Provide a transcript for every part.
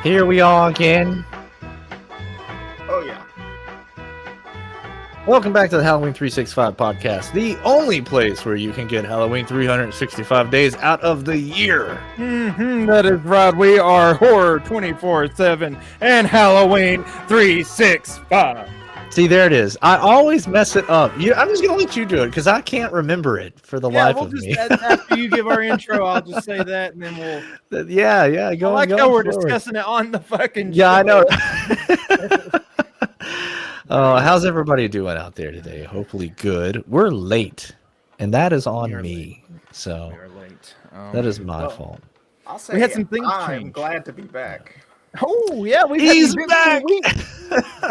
Here we are again. Oh yeah. Welcome back to the Halloween 365 podcast, the only place where you can get Halloween 365 days out of the year. That is right. We are horror 24/7 and Halloween 365. See, there it is. I always mess it up. I'm just going to let you do it because I can't remember it for the life We'll of just me. after you give our intro, I'll just say that, and then we'll. yeah. I Go like go how we're forward. discussing it on the fucking. Yeah, I show. know. How's everybody doing out there today? Hopefully good. We're late, and that is on me. So We are late. that is my fault. I'll say We had some things I'm change. glad to be back. Oh yeah, He's back.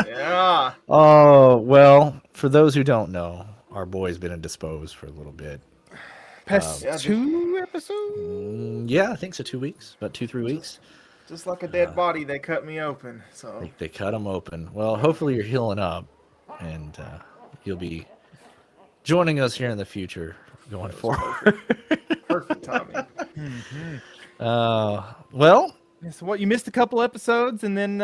Yeah. Oh, well, for those who don't know, our boy's been indisposed for a little bit. Past Yeah, 2 episodes. Yeah, I think so. 2 weeks, about 2-3 weeks. Just like a dead body, they cut me open. So They cut him open. Well, hopefully you're healing up, and you'll be joining us here in the future going forward. perfect timing. Well, So what? You missed a couple episodes, and then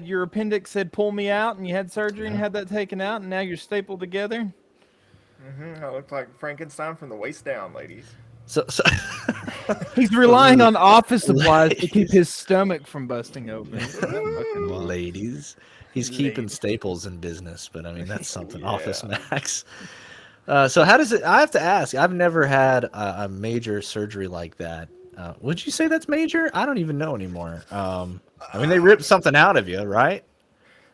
your appendix said pull me out, and you had surgery and had that taken out, and now you're stapled together. I look like Frankenstein from the waist down, ladies. so He's relying on office supplies to keep his stomach from busting open. ladies, he's keeping staples in business, but I mean that's something. Office Max. So how does it? I have to ask. I've never had a major surgery like that. Would you say that's major? I don't even know anymore. I mean, they ripped something out of you, right?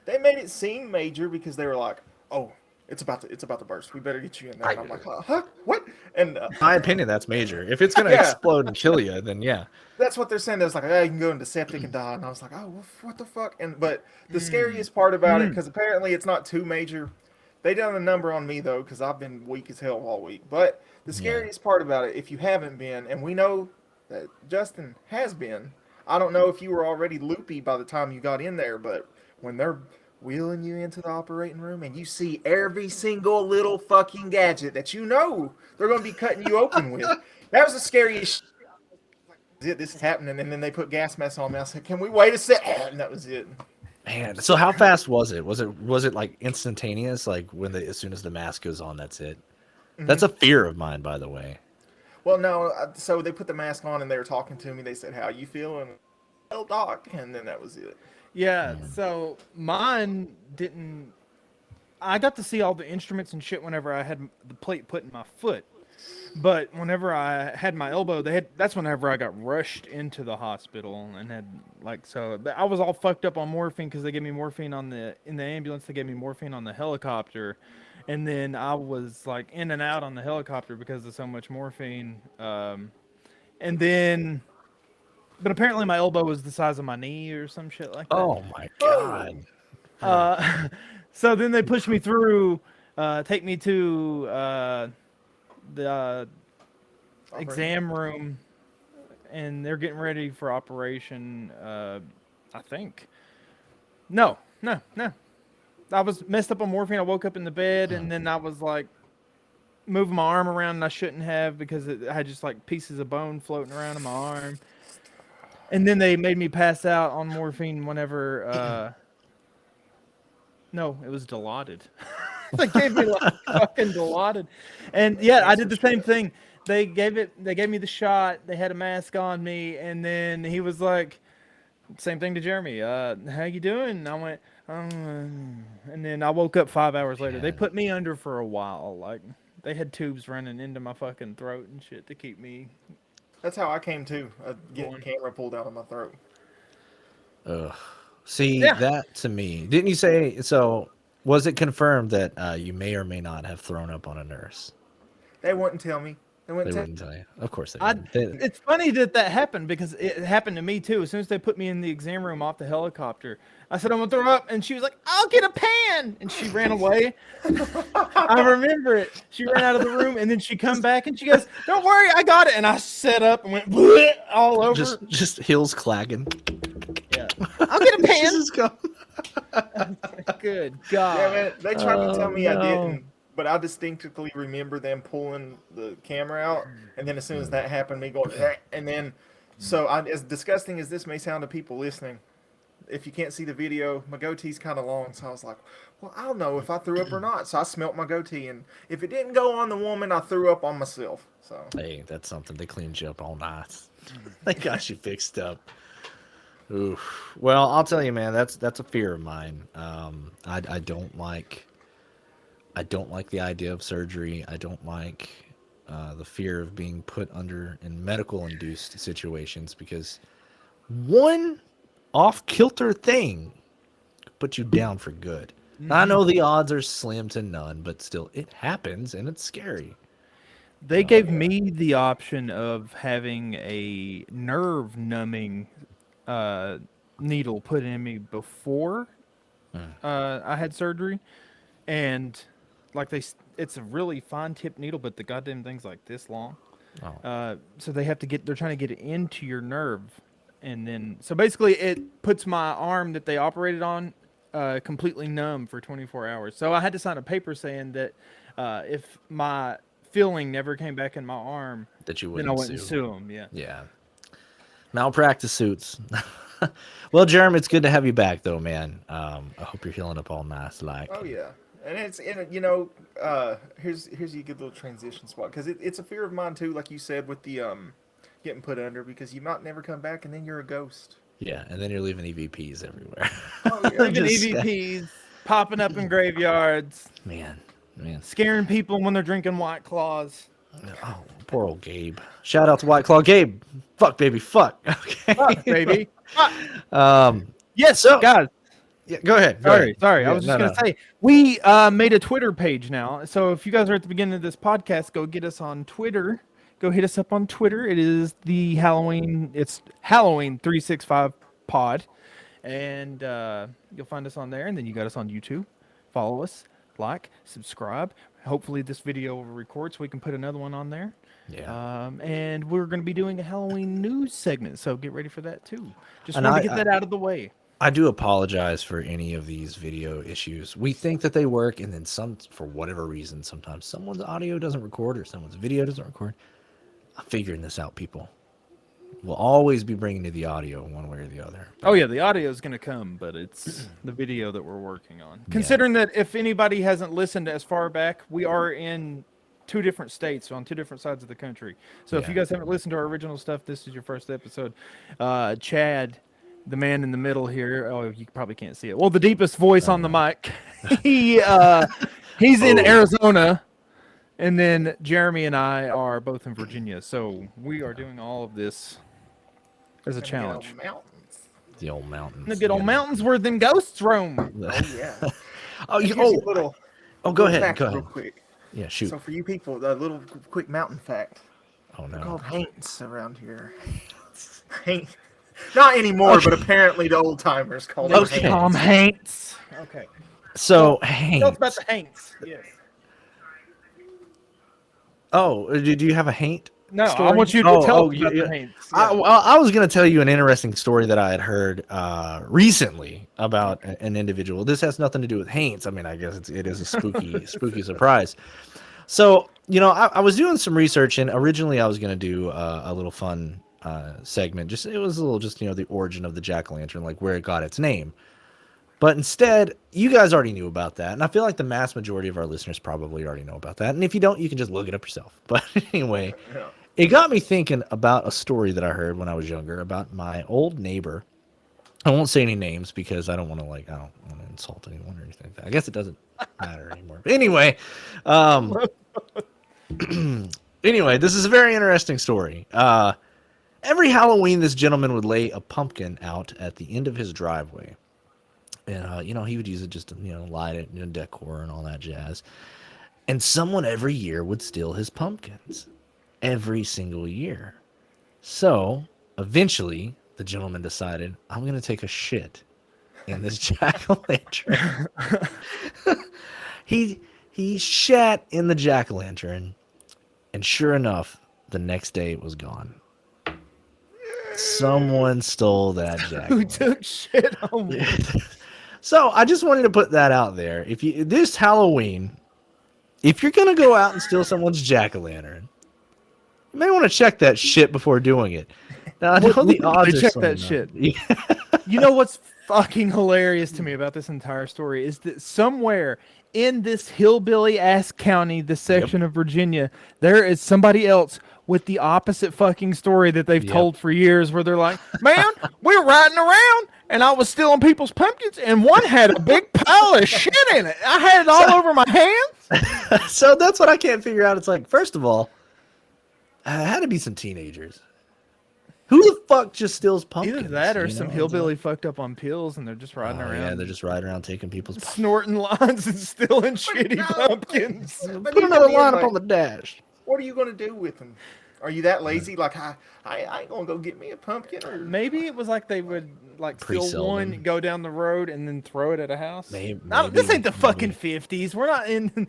They made it seem major because they were like, "Oh, it's about to burst. We better get you in there." And I'm like, "Huh? What?" And In my opinion, that's major. If it's gonna Yeah. explode and kill you, then yeah. that's what they're saying. There's like, "Oh, you can go into septic and die." And I was like, "Oh, what the fuck?" But the scariest part about it, because apparently it's not too major. They done a number on me though, because I've been weak as hell all week. But the scariest part about it, if you haven't been, and we know that Justin has been, I don't know if you were already loopy by the time you got in there, but when they're wheeling you into the operating room and you see every single little fucking gadget that you know they're going to be cutting you open with, that was the scariest. This is happening, and then they put gas masks on me. I said, "Can we wait a sec?" And that was it. Man, so how fast was it? Was it like instantaneous? Like as soon as the mask goes on, that's it. That's a fear of mine, by the way. Well, no, so they put the mask on and they were talking to me. They said, "How you feeling?" "Well, doc," and then that was it. Yeah, so mine didn't. I got to see all the instruments and shit whenever I had the plate put in my foot. But whenever I had my elbow, that's whenever I got rushed into the hospital and had I was all fucked up on morphine because they gave me morphine in the ambulance. They gave me morphine on the helicopter, and then I was like in and out on the helicopter because of so much morphine. And then, but apparently my elbow was the size of my knee or some shit like that. Oh my god! So then they pushed me through, take me to the exam room, and they're getting ready for operation. I think. No. I was messed up on morphine. I woke up in the bed, and then I was like moving my arm around, and I shouldn't have because I had just like pieces of bone floating around in my arm. And then they made me pass out on morphine whenever. No, it was Dilaudid. They gave me like fucking Dilaudid, and yeah, I did the same thing. They gave me the shot. They had a mask on me, and then he was like, same thing to Jeremy. How you doing? And I went, and then I woke up 5 hours later. They put me under for a while. Like they had tubes running into my fucking throat and shit to keep me. That's how I came to getting the camera pulled out of my throat. Ugh. See, Yeah. that to me, didn't you say so? Was it confirmed that you may or may not have thrown up on a nurse? They wouldn't tell me. They They wouldn't tell wouldn't tell you. Of course they I, wouldn't. it's funny that happened because it happened to me too. As soon as they put me in the exam room off the helicopter, I said, "I'm gonna throw up," and she was like, "I'll get a pan," and she ran away. I remember it. She ran out of the room, and then she come back and she goes, "Don't worry, I got it." And I sat up and went bleh, all over. Just heels clagging. Yeah, I'll get a pan. Jesus God. Good God. Yeah, man, they tried to tell me I no. didn't, but I distinctly remember them pulling the camera out, and then as soon as that happened, me going, "Eh," and then, so as disgusting as this may sound to people listening, if you can't see the video, my goatee's kind of long, so I was like, well, I don't know if I threw up or not. So I smelt my goatee, and if it didn't go on the woman, I threw up on myself. So hey, that's something. They cleaned you up all night. They got you fixed up. Oof. Well, I'll tell you, man. That's a fear of mine. I don't like the idea of surgery. I don't like the fear of being put under in medical induced situations because one off kilter thing could put you down for good. I know the odds are slim to none, but still, it happens and it's scary. They gave me the option of having a nerve numbing needle put in me before I had surgery, and like it's a really fine tip needle, but the goddamn thing's like this long. So they're trying to get it into your nerve, and then so basically it puts my arm that they operated on completely numb for 24 hours. So I had to sign a paper saying that if my feeling never came back in my arm, That you then I wouldn't wouldn't sue. sue them. Yeah. Yeah. Malpractice suits. Well, Jerm, it's good to have you back, though, man. I hope you're healing up all nice. oh yeah, and it's here's a good little transition spot because it's a fear of mine too, like you said with the getting put under because you might never come back and then you're a ghost. Yeah, and then you're leaving EVPs everywhere. Oh yeah, Even EVPs popping up in graveyards, Man. scaring people when they're drinking White Claws. Oh, poor old Gabe. Shout out to White Claw Gabe. Fuck, baby, fuck. Okay. Fuck, baby. Fuck. Yes, so Guys, yeah, go ahead. sorry. Yeah, I was just gonna say we made a Twitter page now. So if you guys are at the beginning of this podcast, go get us on Twitter. Go hit us up on Twitter. It is the Halloween. It's Halloween 365 Pod, and you'll find us on there. And then you got us on YouTube. Follow us, like, subscribe. Hopefully this video will record so we can put another one on there. Yeah. And we're going to be doing a Halloween news segment, so get ready for that too. Just And wanted to get that out of the way. I do apologize for any of these video issues. We think that they work, and then for whatever reason, sometimes someone's audio doesn't record or someone's video doesn't record. I'm figuring this out, people. We'll always be bringing you the audio one way or the other. Oh yeah, the audio is going to come, but it's the video that we're working on. Considering that if anybody hasn't listened as far back, we are in 2 different states on 2 different sides of the country. So if you guys haven't listened to our original stuff, this is your first episode. Chad, the man in the middle here. Oh, you probably can't see it. Well, the deepest voice on the mic. He's in Arizona. And then Jeremy and I are both in Virginia. So we are doing all of this as a challenge. The old mountains. The good old mountains where them ghosts roam. Oh yeah. Go ahead. Fact Go ahead. real quick. Yeah, shoot. So for you people, a little quick mountain fact. Oh They're no. called haints around here. Haint. Not anymore, but apparently the old timers called them Okay. haints. Tom Hanks. Okay. So, Tell us about the Hanks. Yes. Oh, did you have a haint? No, story? I want you to tell us about the Hanks. I was going to tell you an interesting story that I had heard recently about an individual. This has nothing to do with haints. I mean, I guess it is a spooky surprise. So, I was doing some research, and originally I was going to do a little fun segment. It was a little the origin of the jack-o'-lantern, like where it got its name. But instead, you guys already knew about that. And I feel like the mass majority of our listeners probably already know about that. And if you don't, you can just look it up yourself. But anyway, it got me thinking about a story that I heard when I was younger about my old neighbor. I won't say any names because I don't want to insult anyone or anything like that. I guess it doesn't matter anymore. But anyway, anyway, this is a very interesting story. Every Halloween, this gentleman would lay a pumpkin out at the end of his driveway. And, he would use it just to, light it, decor and all that jazz. And someone every year would steal his pumpkins. Every single year. So, eventually, the gentleman decided, I'm going to take a shit in this jack-o'-lantern. He shat in the jack-o'-lantern. And sure enough, the next day it was gone. Someone stole that jack-o'-lantern. Who took shit on me? So I just wanted to put that out there. This Halloween, if you're gonna go out and steal someone's jack-o'-lantern, you may want to check that shit before doing it. Now I know the odds are check slim that enough. shit. Yeah. You know what's fucking hilarious to me about this entire story is that somewhere in this hillbilly ass county, this section of Virginia, there is somebody else with the opposite fucking story that they've told for years, where they're like, man, we were riding around and I was stealing people's pumpkins and one had a big pile of shit in it. I had it all over my hands. So that's what I can't figure out. It's like, first of all, it had to be some teenagers. Who the fuck just steals pumpkins? Either that or some hillbilly fucked up on pills and they're just riding around. Yeah, they're just riding around taking people's pumpkins. Snorting lines and stealing shitty pumpkins. Put another line up on the dash. What are you going to do with them? Are you that lazy? Like, I ain't going to go get me a pumpkin? Or... Maybe it was like they would like Pre-sell steal one, them. Go down the road, and then throw it at a house. Maybe, This ain't the fucking 50s. We're not in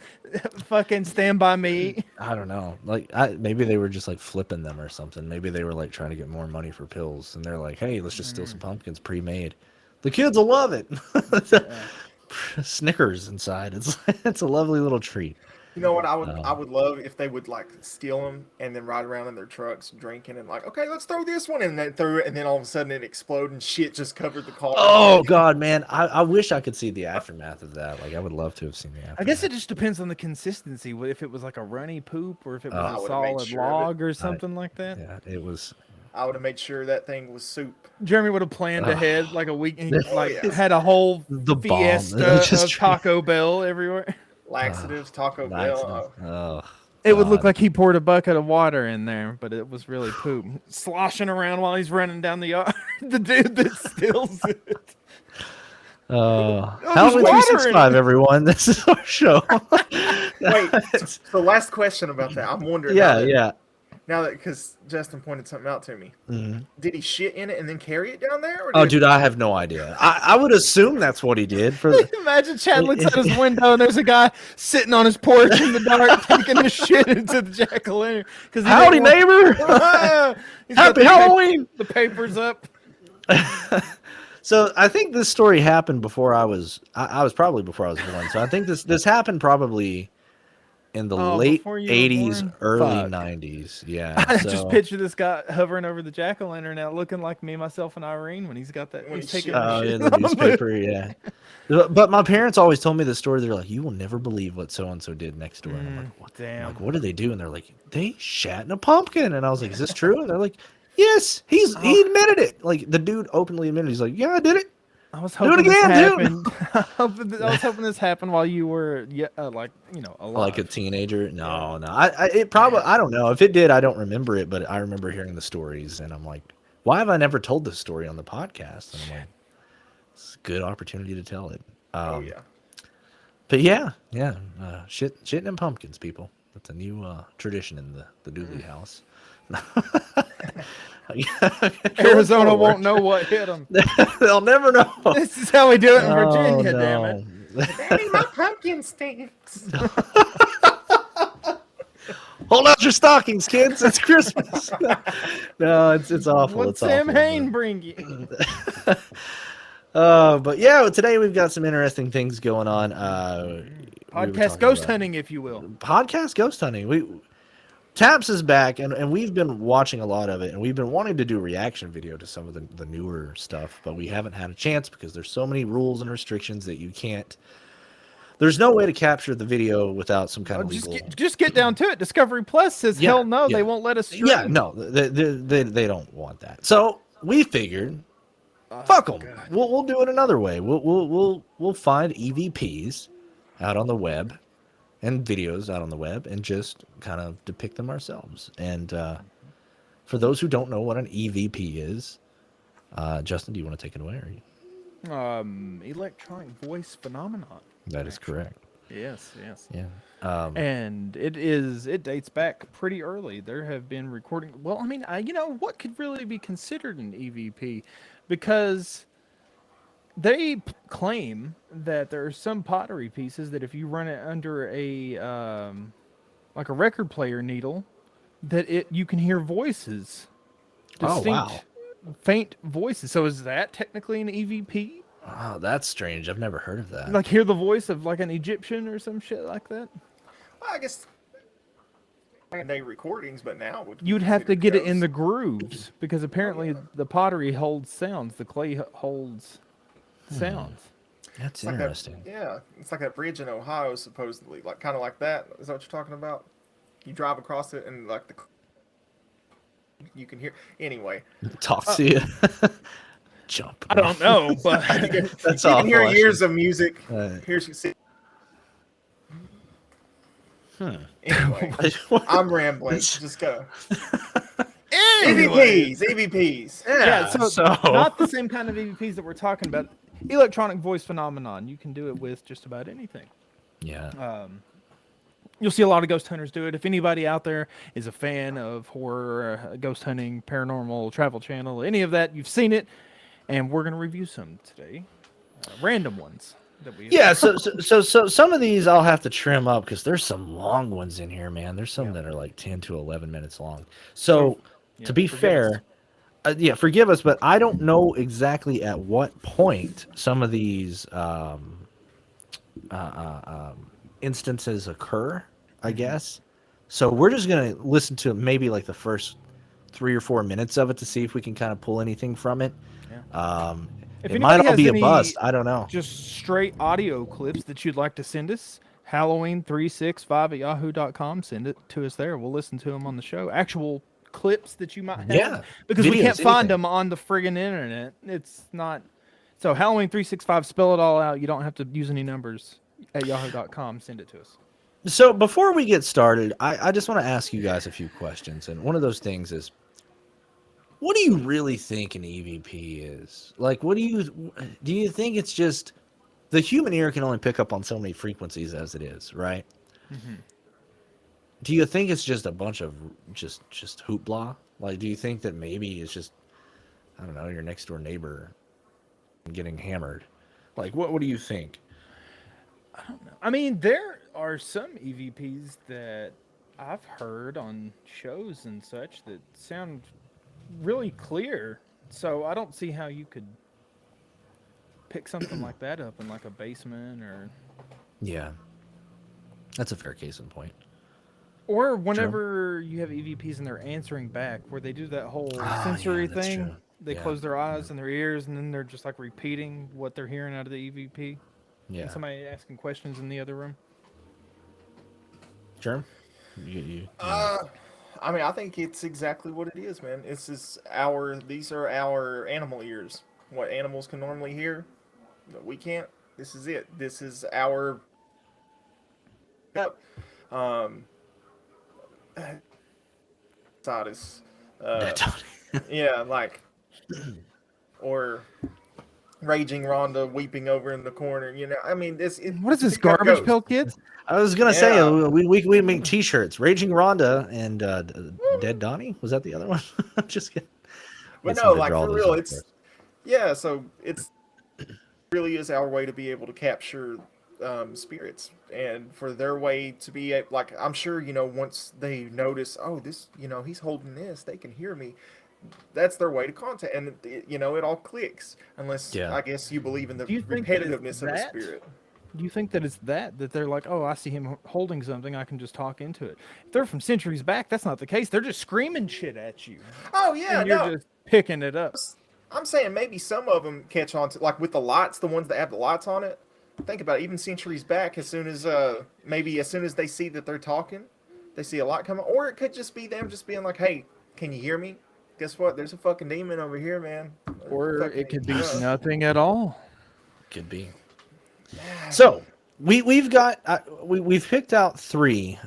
fucking Stand By Me. I don't know. Like, maybe they were just like flipping them or something. Maybe they were like trying to get more money for pills, and they're like, "Hey, let's just steal some pumpkins pre-made. The kids will love it." Snickers inside. It's a lovely little treat. You know what I would love if they would like steal them and then ride around in their trucks drinking and like, okay, let's throw this one, and then throw it, and then all of a sudden it exploded and shit just covered the car. Oh God, man, I wish I could see the aftermath of that. Like, I would love to have seen the aftermath. I guess it just depends on the consistency. If it was like a runny poop or if it was a would've made solid sure of it. log or something like that. Yeah, it was. I would have made sure that thing was soup. Jeremy would have planned ahead like a week, and yes. had a whole The bomb. fiesta Just of Taco Bell everywhere. Laxatives, Taco Bell. Oh, It would look like he poured a bucket of water in there, but it was really poop. Sloshing around while he's running down the yard. The dude that steals it. Halloween 365, everyone. This is our show. Wait, so last question about that. I'm wondering. Now that, because Justin pointed something out to me. Mm-hmm. Did he shit in it and then carry it down there? Or Oh, dude, I have no idea. I would assume that's what he did. Imagine Chad looks out his window and there's a guy sitting on his porch in the dark taking his shit into the jack-o'-lantern. Howdy, neighbor. Happy Halloween. The paper's up. So I think this story happened before I was. I was probably before I was born. So I think this happened probably in the late 80s, early 90s. Yeah. I just picture this guy hovering over the jack-o'-lantern now, looking like me, myself, and Irene when he's got that. He's taking in the newspaper, yeah. But my parents always told me the story. They're like, "You will never believe what so and so did next door." And I'm like, "What? Damn. Like, what did they do?" And they're like, "They shat in a pumpkin." And I was like, "Is this true?" And they're like, "Yes, he admitted it." Like, the dude openly admitted. He's like, "Yeah, I did it." I was hoping this happened. I was hoping this happened while you were, alive. Like a teenager. No. It probably. I don't know if it did. I don't remember it, but I remember hearing the stories, and I'm like, why have I never told this story on the podcast? And I'm like, it's a good opportunity to tell it. But shitting in pumpkins, people. That's a new tradition in the Dooley house. Arizona won't know what hit them. They'll never know. This is how we do it in Virginia, damn it. Daddy, my pumpkin stinks. Hold out your stockings, kids. It's Christmas. No, it's awful. What's it's Sam awful, Hain bring you? But yeah, today we've got some interesting things going on. Podcast ghost hunting, if you will. Podcast ghost hunting. Taps is back, and we've been watching a lot of it, and we've been wanting to do a reaction video to some of the newer stuff, but we haven't had a chance because there's so many rules and restrictions that you can't. There's no way to capture the video without some kind of legal. Just get down to it. Discovery Plus says hell no, they won't let us stream. Yeah, no, they don't want that. So we figured, fuck them. We'll do it another way. We'll find EVPs out on the web and videos out on the web and just kind of depict them ourselves. And for those who don't know what an EVP is, Justin, do you want to take it away? Electronic voice phenomenon. That is correct. Yes. Yeah. And it dates back pretty early. There have been recording. Well, I mean, what could really be considered an EVP? Because they claim that there are some pottery pieces that if you run it under a like a record player needle, that you can hear voices, distinct, faint voices. So is that technically an EVP? Oh, that's strange. I've never heard of that. Like hear the voice of like an Egyptian or some shit like that? Well, I guess day recordings, but now you'd have to get it in the grooves because apparently the pottery holds sounds. The clay holds sounds. That's It's like interesting. it's like that bridge in Ohio, supposedly, like kind of like that. Is that what you're talking about? You drive across it, and like you can hear. Anyway, Talks to you. Jump. I don't know, but That's you can awful. hear I years should- of music. Uh, Here's you see. hmm. Anyway, I'm rambling. Just go. anyway. EVPs. Yeah, so not the same kind of EVPs that we're talking about. Electronic voice phenomenon. You can do it with just about anything. Yeah. You'll see a lot of ghost hunters do it. If anybody out there is a fan of horror, ghost hunting, paranormal, travel channel, any of that, you've seen it, and we're going to review some today. Random ones that we Yeah, so some of these I'll have to trim up because there's some long ones in here, man. There's some that are like 10 to 11 minutes long. So to be fair, forgive us, but I don't know exactly at what point some of these instances occur, I guess. So we're just going to listen to maybe like the first 3 or 4 minutes of it to see if we can kind of pull anything from it. If It might anybody all has be a any bust. I don't know. just straight audio clips that you'd like to send us, Halloween365@yahoo.com. Send it to us there. We'll listen to them on the show. Actual clips that you might have. Yeah, Because we videos, can't find anything. them on the friggin' internet. It's not. So Halloween365, spell it all out. You don't have to use any numbers at yahoo.com. Send it to us. So before we get started, I just want to ask you guys a few questions. And one of those things is, what do you really think an EVP is? Like, do you think it's just the human ear can only pick up on so many frequencies as it is, right? Mm-hmm. Do you think it's just a bunch of just hoopla? Like, do you think that maybe it's just, I don't know, your next door neighbor getting hammered? Like, what do you think? I don't know. I mean, there are some EVPs that I've heard on shows and such that sound really clear. So I don't see how you could pick something like that up in like a basement or Yeah, that's a fair case in point. or whenever you have EVPs and they're answering back, where they do that whole sensory that's thing. true. They close their eyes and their ears, and then they're just like repeating what they're hearing out of the EVP. Yeah. And somebody asking questions in the other room. Jerm? I mean, I think it's exactly what it is, man. These are our animal ears. What animals can normally hear, but we can't. This is it. This is our. Sodus. Yeah, like, or raging Rhonda weeping over in the corner. You know, I mean, What is this, it's got Garbage ghosts. Pail Kids? I was gonna say Yeah. we make T-shirts. Raging Rhonda and Dead Donnie, was that the other one? I'm just kidding. But Yes, no, I'm gonna like draw for those real, up it's first. yeah. So it's really is our way to be able to capture spirits, and for their way to be like, I'm sure once they notice, oh, this, he's holding this, they can hear me. That's their way to contact, and it all clicks. Unless I guess you believe in the Do you think that it's repetitiveness of a that? spirit. Do you think that it's that they're like, oh, I see him holding something, I can just talk into it? If they're from centuries back, that's not the case. They're just screaming shit at you, Oh yeah, and you're no. just picking it up. I'm saying maybe some of them catch on to, like, with the lights, the ones that have the lights on it. Think about it, even centuries back, as soon as they see that they're talking, they see a light coming, or it could just be them just being like, "Hey, can you hear me? Guess what? There's a fucking demon over here, man." Or it could be nothing at all. Could be. So we've picked out 3.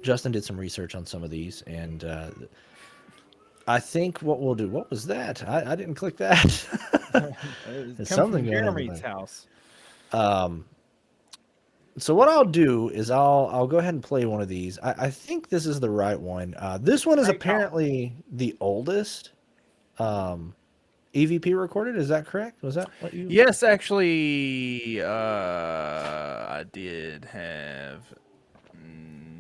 Justin did some research on some of these, and I think what we'll do. What was that? I didn't click that. There's something going on Jeremy's with that. house. So what I'll do is I'll go ahead and play one of these. I think this is the right one. This one is apparently the oldest EVP recorded. Is that correct? Was that what you? Yes, actually, I did have.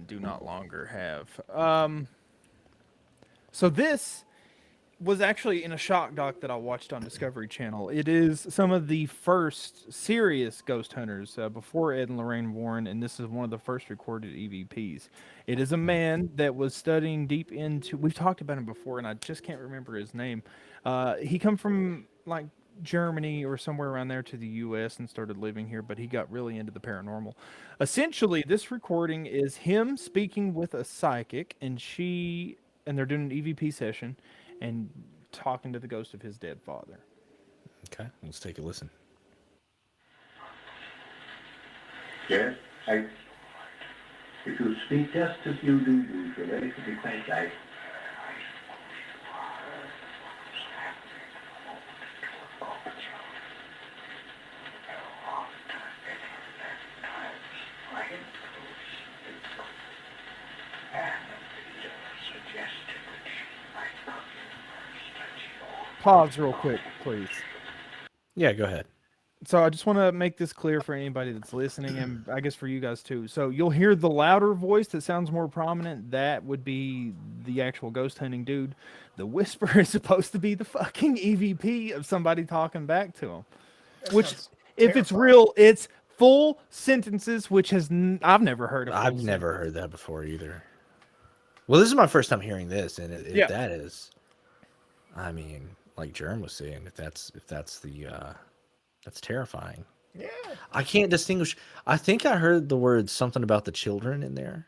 Do not longer have. So this was actually in a shock doc that I watched on Discovery Channel. It is some of the first serious ghost hunters before Ed and Lorraine Warren, and this is one of the first recorded EVPs. It is a man that was studying deep into. We've talked about him before, and I just can't remember his name. He come from like Germany or somewhere around there to the U.S. and started living here, but he got really into the paranormal. Essentially, this recording is him speaking with a psychic, and they're doing an EVP session and talking to the ghost of his dead father. Okay, let's take a listen. Yes, if you speak just as you do usually, it will be quite right. Pause real quick, please. Yeah, go ahead. So I just want to make this clear for anybody that's listening, and I guess for you guys too. So you'll hear the louder voice that sounds more prominent. That would be the actual ghost hunting dude. The whisper is supposed to be the fucking EVP of somebody talking back to him. Which, if it's real, it's full sentences, which I've never heard of. I've never heard that before either. Well, this is my first time hearing this, and if that is, I mean, like Jerm was saying, if that's that's terrifying. Yeah. I can't distinguish. I think I heard the word something about the children in there.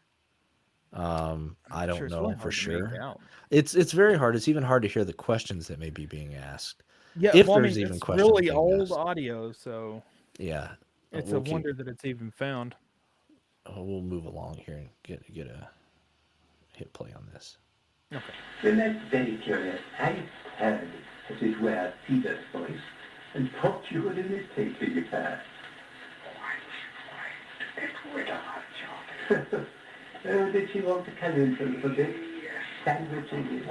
I don't know for sure. It's very hard. It's even hard to hear the questions that may be being asked. Yeah, if well, there's I mean, even it's questions. really old audio, so yeah, it's a wonder that it's even found. We'll move along here and get a hit play on this. Okay. Well, that's very curious. I heard, as it were, Peter's voice, and thought you were imitating her. Oh, did she want to come in for a little bit? Sandwiching it.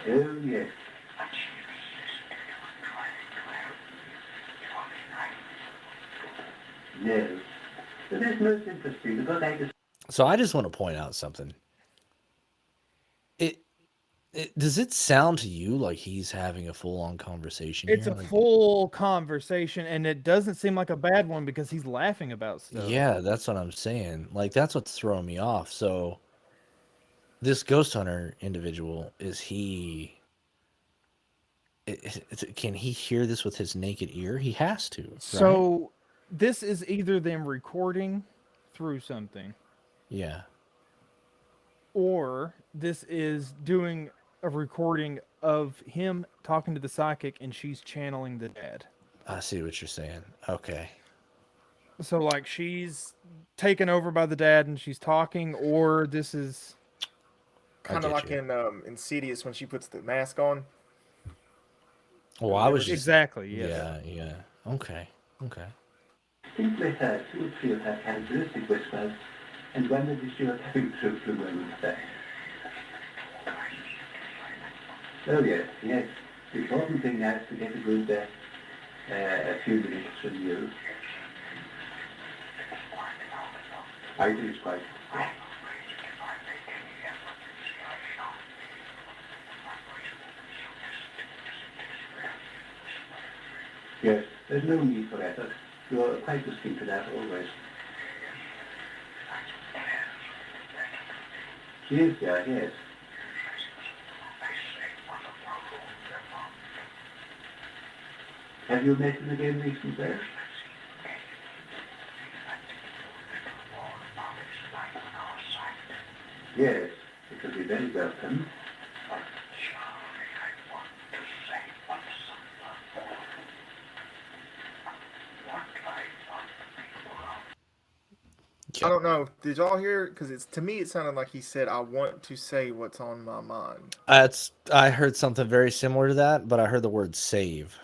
Oh, yes. No. But that's most interesting because So I just want to point out something. Does it sound to you like he's having a full-on conversation? It's a full conversation, and it doesn't seem like a bad one because he's laughing about stuff. Yeah, that's what I'm saying. Like, that's what's throwing me off. So this ghost hunter individual, can he hear this with his naked ear? He has to, right? So this is either them recording through something. Yeah. Or this is doing a recording of him talking to the psychic and she's channeling the dad. I see what you're saying. Okay. So like she's taken over by the dad and she's talking, or this is kind of like in Insidious when she puts the mask on. Well, I was just... Exactly, yes. Yeah. Okay. Simply heard two or three of her characteristic whispers and wondered if she was having trouble with that. Oh yes. The important thing now is to get a good a few minutes from you. I think it's quite. Yes, there's no need for effort. You're quite distinct to that always. She is there, yes. Have you met him again recently? Yes, it will be very welcome. I don't know. Did y'all hear? Because to me, it sounded like he said, "I want to say what's on my mind." I heard something very similar to that, but I heard the word "save,"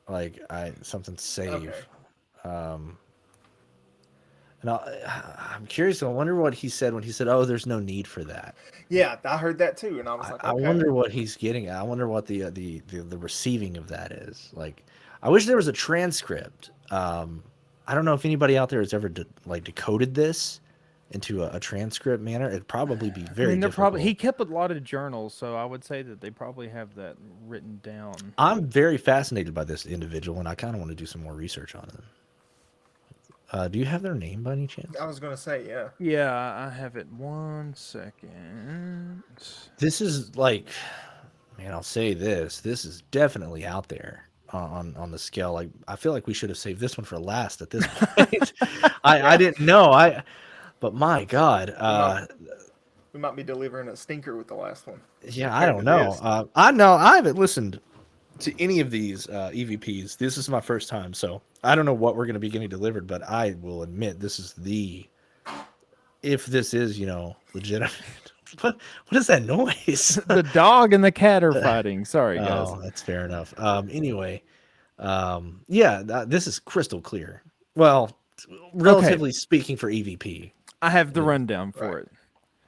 like something "save." Okay. And I'm curious. I wonder what he said when he said, "Oh, there's no need for that." Yeah, I heard that too, and I was like, okay. I wonder what he's getting at. I wonder what the receiving of that is. Like, I wish there was a transcript. I don't know if anybody out there has ever decoded this into a transcript manner. It'd probably be very difficult. He kept a lot of journals, so I would say that they probably have that written down. I'm very fascinated by this individual, and I kind of want to do some more research on him. Do you have their name by any chance? I was gonna say, yeah. Yeah, I have it. 1 second. This is like, man, I'll say this. This is definitely out there on the scale. Like, I feel like we should have saved this one for last at this point. I didn't know. But my God, We might be delivering a stinker with the last one. yeah, I don't compared to know. this. I know I haven't listened to any of these EVPs. This is my first time, so I don't know what we're going to be getting delivered. But I will admit, this is if this is legitimate. What is that noise? The dog and the cat are fighting. Sorry, guys. Oh, that's fair enough. Anyway, yeah, this is crystal clear. Well, relatively speaking for EVP. I have the rundown for Right. it.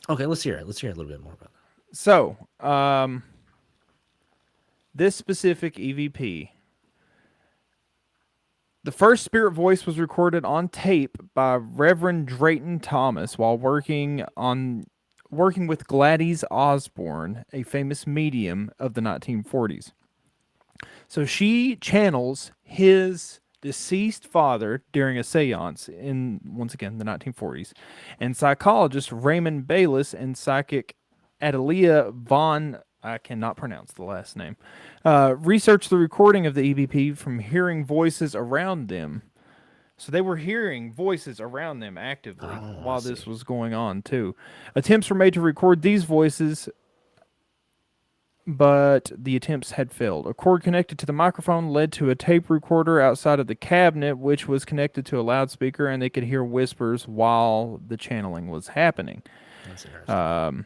Okay, let's hear it. Let's hear a little bit more about that. So, this specific EVP, the first spirit voice was recorded on tape by Reverend Drayton Thomas while working with Gladys Osborne, a famous medium of the 1940s. So she channels his deceased father during a seance in, once again, the 1940s. And psychologist Raymond Bayless and psychic Adelia von, I cannot pronounce the last name, researched the recording of the EVP from hearing voices around them. So they were hearing voices around them actively while this was going on, too. Attempts were made to record these voices, but the attempts had failed. A cord connected to the microphone led to a tape recorder outside of the cabinet, which was connected to a loudspeaker, and they could hear whispers while the channeling was happening. That's interesting.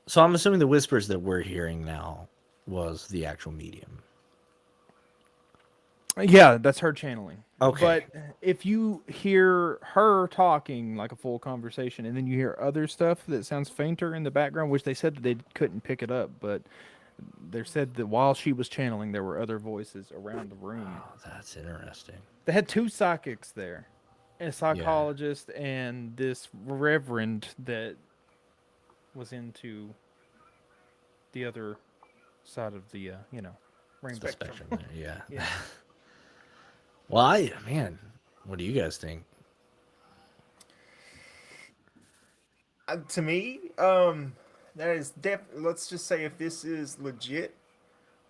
So I'm assuming the whispers that we're hearing now was the actual medium. Yeah, that's her channeling. Okay. But if you hear her talking like a full conversation and then you hear other stuff that sounds fainter in the background, which they said that they couldn't pick it up, but they said that while she was channeling, there were other voices around the room. Oh, that's interesting. They had two psychics there, a psychologist and this reverend that was into the other side of the, rainbow. Spectrum there, yeah. Yeah. Well, what do you guys think? To me, that is let's just say if this is legit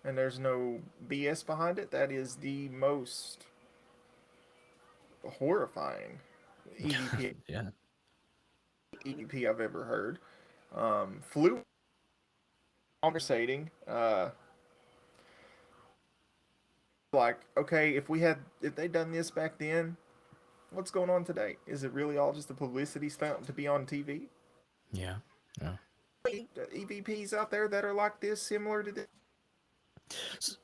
and there's no BS behind it, that is the most horrifying EVP Yeah. EVP I've ever heard. Fluid conversating. Like, okay, if they done this back then, what's going on today? Is it really all just a publicity stunt to be on TV? Yeah. Yeah. EVPs out there that are like this, similar to this.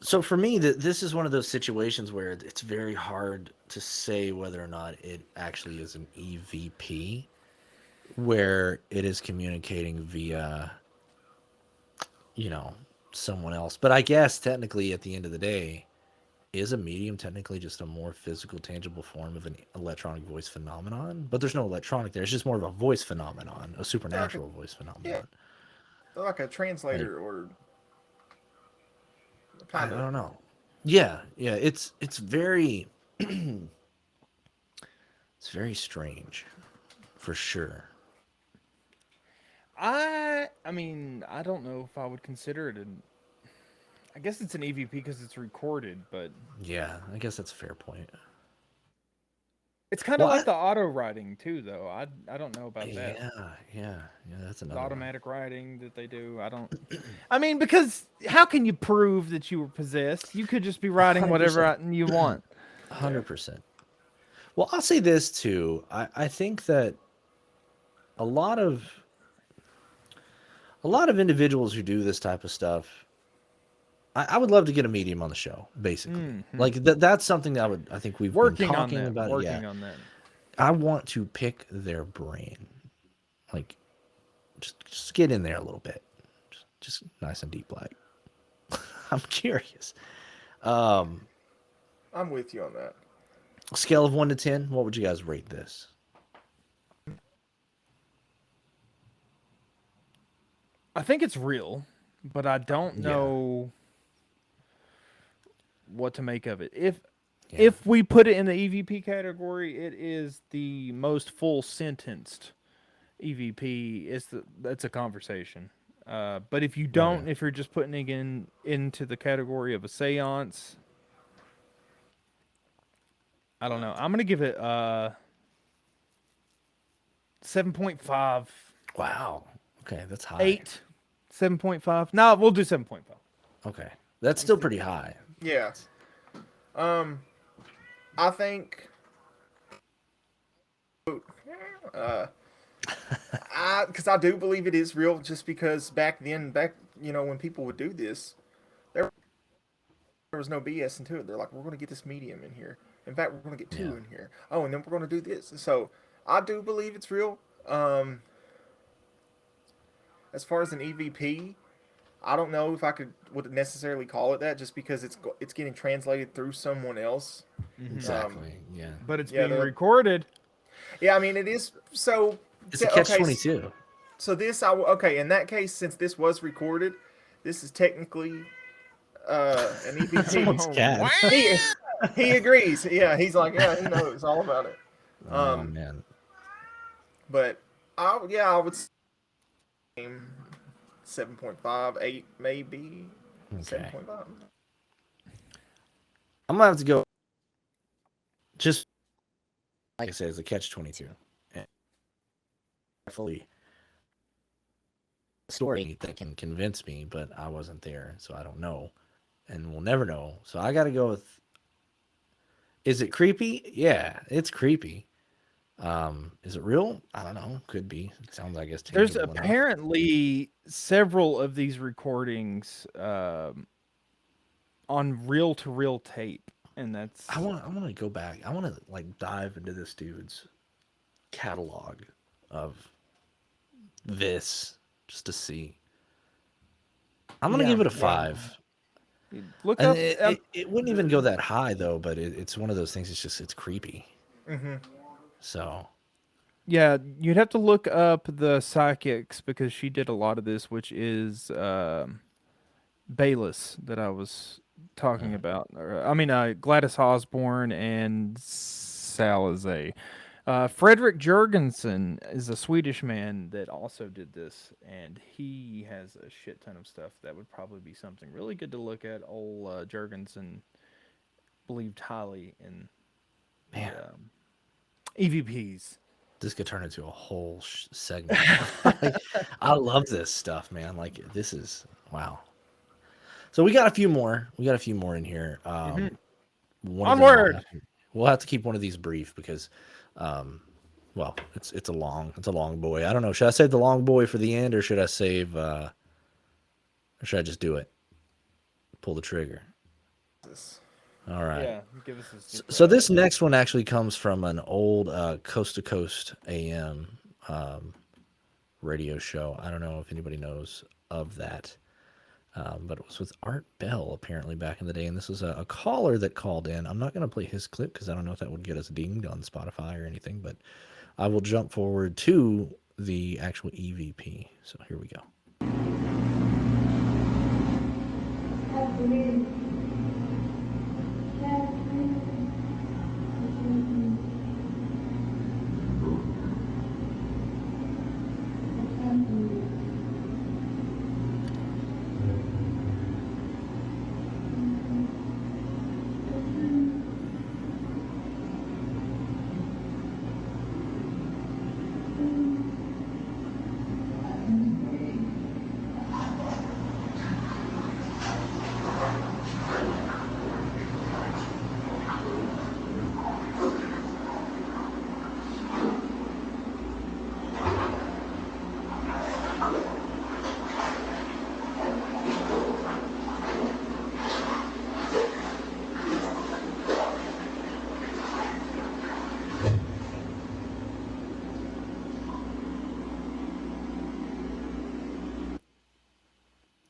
So for me, this is one of those situations where it's very hard to say whether or not it actually is an EVP, where it is communicating via, someone else. But I guess technically, at the end of the day, is a medium technically just a more physical, tangible form of an electronic voice phenomenon? But there's no electronic there. It's just more of a voice phenomenon, a supernatural voice phenomenon. Yeah. Like a translator or I don't know. Yeah, it's very it's very strange, for sure. I mean, I don't know if I would consider it I guess it's an EVP because it's recorded, but Yeah, I guess that's a fair point. it's kind of Well, like the auto writing too, though. I don't know about that. Yeah, that's The another one. automatic writing that they do. I mean, because how can you prove that you were possessed? You could just be writing whatever you want. 100%. Well, I'll say this too. I think that a lot of individuals who do this type of stuff, I would love to get a medium on the show, basically. Like that's something that I think we've been talking about. Working on that. I want to pick their brain, like just get in there a little bit, just nice and deep, like. I'm curious. I'm with you on that. Scale of 1 to 10, what would you guys rate this? I think it's real, but I don't know what to make of it. If we put it in the EVP category, it is the most full sentenced EVP. That's a conversation. But if you don't, if you're just putting it into the category of a seance, I don't know. I'm gonna give it 7.5. Wow. Okay, that's high. 8. 7.5. No, we'll do 7.5. Okay, that's still pretty high. Yeah. I think. Because I do believe it is real. Just because back when people would do this, there was no BS into it. They're like, we're going to get this medium in here. In fact, we're going to get 2 in here. Oh, and then we're going to do this. So I do believe it's real. As far as an EVP, I don't know if I would necessarily call it that, just because it's getting translated through someone else. Exactly. But it's being recorded. Yeah, I mean it is. So it's a catch-22. So in that case, since this was recorded, this is technically an EVP. He agrees. Yeah, he's like, yeah, he knows all about it. Oh man. But I would say 7.5, 8 maybe. Okay. 7.5. I'm gonna have to go. Just like I said, it's a catch-22. Fully story that can convince me, but I wasn't there, so I don't know, and we'll never know. So I got to go with. Is it creepy? Yeah, it's creepy. Is it real? I don't know. Could be. It sounds like it's. There's apparently several of these recordings on reel-to-reel tape, and that's. I want to go back. I want to like dive into this dude's catalog of this just to see. I'm gonna give it a 5. Look up. It wouldn't even go that high though, but it's one of those things. It's creepy. Mm-hmm. So. Yeah, you'd have to look up the psychics because she did a lot of this, which is Bayless that I was talking about. Gladys Osborne and Salazar. Frederick Jurgensen is a Swedish man that also did this, and he has a shit ton of stuff that would probably be something really good to look at. Old Jurgensen believed highly in EVPs. This could turn into a whole segment. I love this stuff, man. Like, this is wow. So we got a few more. In here. Onward. We'll have to keep one of these brief because, it's a long boy. I don't know. Should I save the long boy for the end, or should I save? Or should I just do it? Pull the trigger. All right. Yeah, give us so this next one actually comes from an old Coast to Coast AM radio show. I don't know if anybody knows of that, but it was with Art Bell apparently back in the day. And this was a caller that called in. I'm not going to play his clip because I don't know if that would get us dinged on Spotify or anything, but I will jump forward to the actual EVP. So here we go.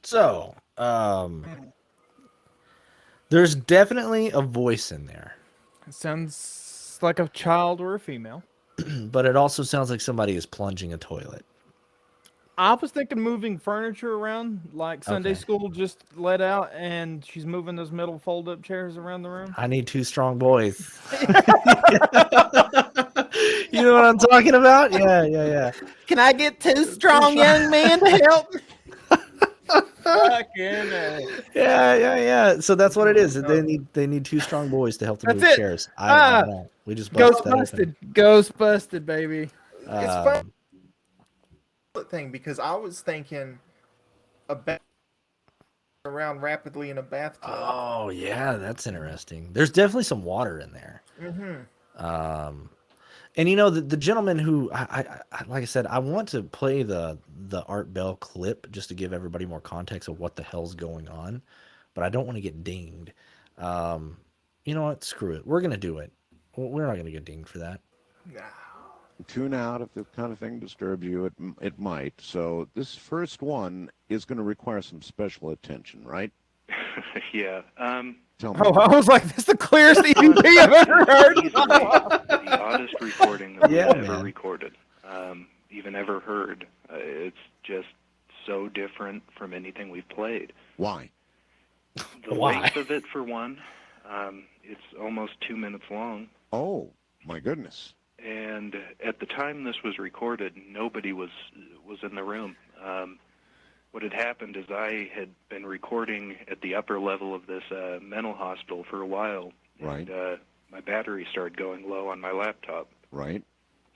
So, there's definitely a voice in there. It sounds like a child or a female. But it also sounds like somebody is plunging a toilet. I was thinking moving furniture around, like Sunday Okay. school just let out, and she's moving those metal fold-up chairs around the room. I need two strong boys. You know what I'm talking about? Yeah, yeah, yeah. Can I get two strong young men to help? Fucking A. Yeah, yeah, yeah. So that's what it is. They need two strong boys to help them That's move it. chairs. I Ah, don't know. We just ghost busted that open. busted. Ghost busted, baby. It's fun Um, thing because I was thinking about around rapidly in a bathtub. oh yeah, that's interesting. There's definitely some water in there. Mm-hmm. And you know the gentleman who like I said, I want to play the Art Bell clip just to give everybody more context of what the hell's going on, but I don't want to get dinged. You know what? Screw it. We're gonna do it. We're not gonna get dinged for that. Nah. Tune out if the kind of thing disturbs you. It might. So this first one is going to require some special attention, right? Yeah. Tell me. Oh, I was like, this is the clearest EVP I've ever heard. Easily the oddest recording that Yeah, we've ever man. recorded, even ever heard. It's just so different from anything we've played. Why? The Why? length of it, for one, it's almost 2 minutes long. Oh, my goodness. And at the time this was recorded, nobody was in the room. What had happened is I had been recording at the upper level of this mental hospital for a while. Right. And my battery started going low on my laptop. Right.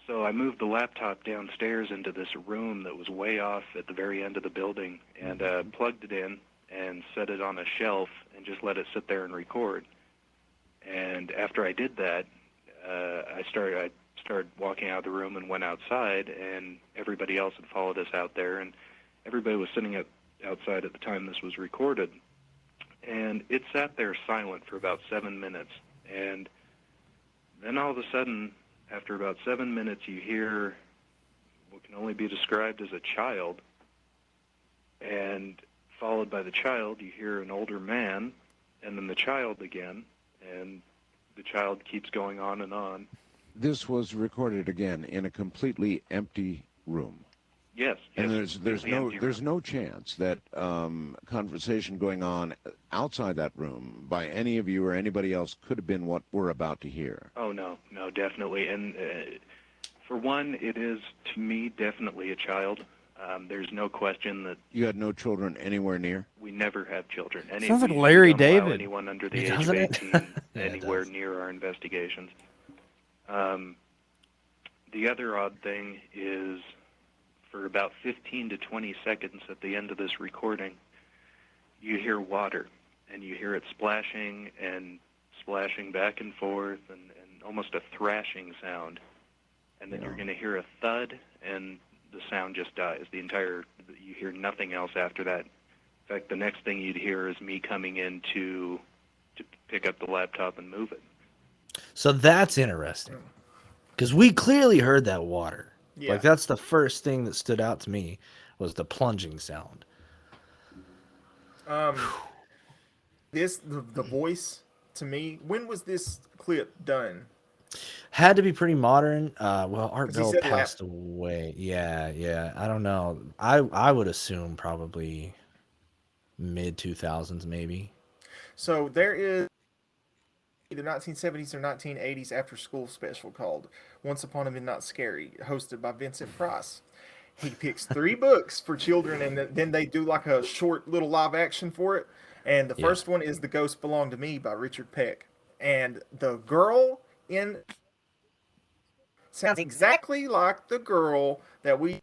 So I moved the laptop downstairs into this room that was way off at the very end of the building and plugged it in and set it on a shelf and just let it sit there and record. And after I did that, I started walking out of the room and went outside, and everybody else had followed us out there, and everybody was sitting outside at the time this was recorded. And it sat there silent for about 7 minutes. And then all of a sudden, after about 7 minutes, you hear what can only be described as a child. And followed by the child, you hear an older man, and then the child again. And the child keeps going on and on. This was recorded again in a completely empty room. Yes. And yes, there's the empty room. no chance that conversation going on outside that room by any of you or anybody else could have been what we're about to hear. Oh, no, definitely. And for one, it is, to me, definitely a child. There's no question that You had no children anywhere near? we never have children. Sounds like We Larry don't allow David. anyone under the age of Doesn't it? 18 Yeah, it anywhere does. near our investigations. The other odd thing is for about 15 to 20 seconds at the end of this recording, you hear water, and you hear it splashing and splashing back and forth and almost a thrashing sound. And then you're going to hear a thud, and the sound just dies. You hear nothing else after that. In fact, the next thing you'd hear is me coming in to pick up the laptop and move it. So that's interesting because we clearly heard that water. Yeah. Like that's the first thing that stood out to me was the plunging sound. The voice to me. When was this clip done? Had to be pretty modern. Well, Art 'Cause he Bell said passed away. Yeah, yeah. I don't know. I would assume probably mid 2000s maybe. So there is either 1970s or 1980s after school special called Once Upon a Midnight Scary, hosted by Vincent Price. He picks 3 books for children, and then they do like a short little live action for it. And the Yeah. first one is The Ghost Belonged to Me by Richard Peck. And the girl in sounds exactly like the girl that we.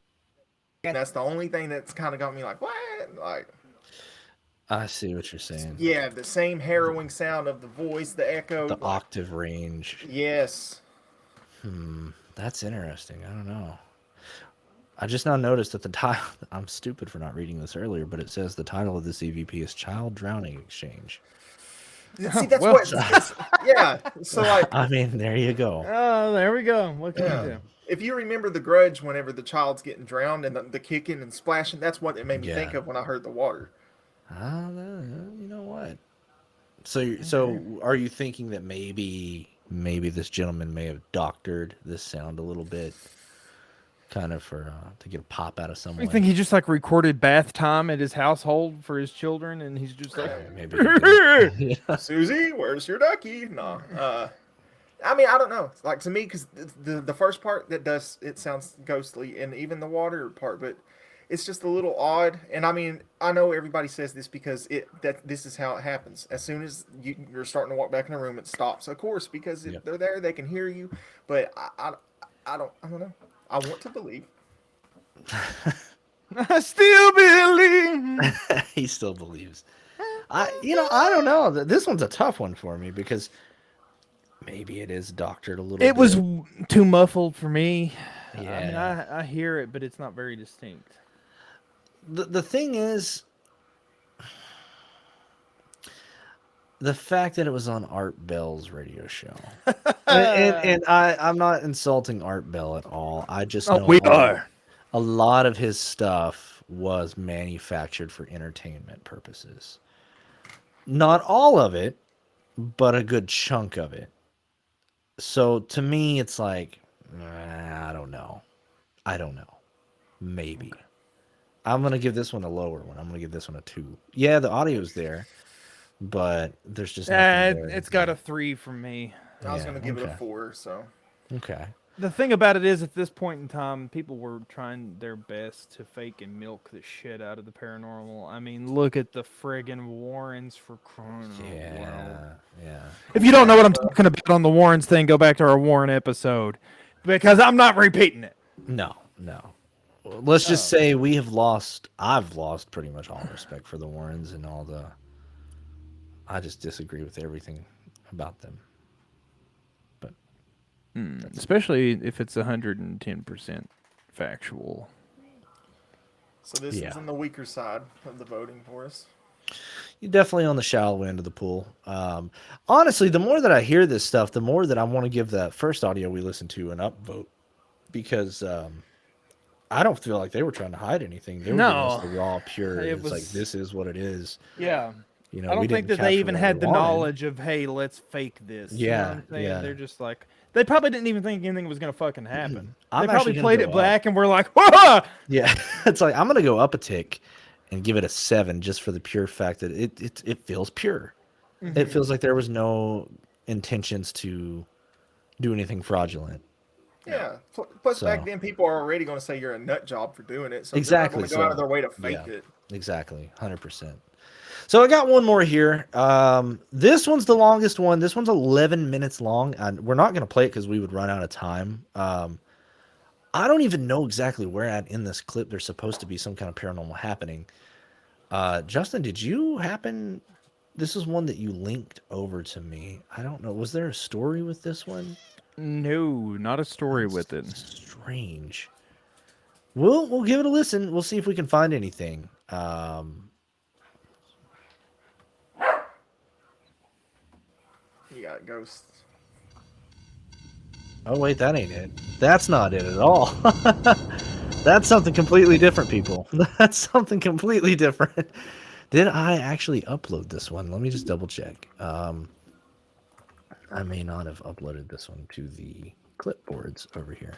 And that's the only thing that's kind of got me like, what? Like, I see what you're saying. yeah, the same harrowing sound of the voice, the echo. The like, octave range. yes. That's interesting. I don't know. I just now noticed that the title. I'm stupid for not reading this earlier, but it says the title of this EVP is Child Drowning Exchange. See, that's Well, what. Yeah. So, like, I mean, there you go. Oh, there we go. What can you do? if you remember The Grudge, whenever the child's getting drowned and the kicking and splashing, that's what it made me think Yeah. of when I heard the water. You know what? So are you thinking that maybe this gentleman may have doctored this sound a little bit? kind of for to get a pop out of You someone. think he just like recorded bath time at his household for his children, and he's just like, Maybe he did. Yeah. Susie, where's your ducky? No. I mean, I don't know. Like, to me, because the first part it sounds ghostly, and even the water part, but it's just a little odd. And I mean, I know everybody says this because this is how it happens. As soon as you're starting to walk back in the room, it stops. Of course, because if they're there, they can hear you. But I don't know. I want to believe. I still believe. He still believes. I don't know. This one's a tough one for me because maybe it is doctored a little bit. It was too muffled for me. Yeah. I mean, I hear it, but it's not very distinct. The thing is, the fact that it was on Art Bell's radio show, and I'm not insulting Art Bell at all. I just know we are. A lot of his stuff was manufactured for entertainment purposes. Not all of it, but a good chunk of it. So to me, it's like, I don't know. Maybe. I'm going to give this one a lower one. I'm going to give this one a 2. Yeah, the audio's there, but there's just nothing there. It's got a 3 from me. I was going to give it a 4, so. Okay. The thing about it is, at this point in time, people were trying their best to fake and milk the shit out of the paranormal. I mean, look at the friggin' Warrens for crying out loud. Yeah. If you don't know what I'm talking about on the Warrens thing, go back to our Warren episode, because I'm not repeating it. No. Let's just say I've lost pretty much all respect for the Warrens and all the. I just disagree with everything about them. Especially if it's 110% factual. So this is on the weaker side of the voting for us. You're definitely on the shallow end of the pool. Honestly, the more that I hear this stuff, the more that I want to give that first audio we listened to an upvote, because I don't feel like they were trying to hide anything. They were giving us the raw, pure. It's like, this is what it is. Yeah. You know, I don't think that they even had the knowledge of, hey, let's fake this. Yeah, you know what I'm saying? yeah. They're just like, they probably didn't even think anything was going to fucking happen. I'm They probably actually played gonna it go black and we're like, whoa! Yeah, it's like, I'm going to go up a tick and give it a 7 just for the pure fact that it feels pure. It feels like there was no intentions to do anything fraudulent. Yeah. Plus, back then, people are already going to say you're a nut job for doing it. So Exactly. they're not going to go out of their way to fake it. Exactly. 100%. So I got one more here. This one's the longest one. This one's 11 minutes long, and we're not going to play it because we would run out of time. I don't even know exactly where at in this clip there's supposed to be some kind of paranormal happening. Justin, did you happen? This is one that you linked over to me. I don't know. Was there a story with this one? No, not a story with it. Strange. We'll give it a listen. We'll see if we can find anything. You got ghosts. Oh, wait, that ain't it. That's not it at all. That's something completely different, people. That's something completely different. Did I actually upload this one? Let me just double check. I may not have uploaded this one to the clipboards over here.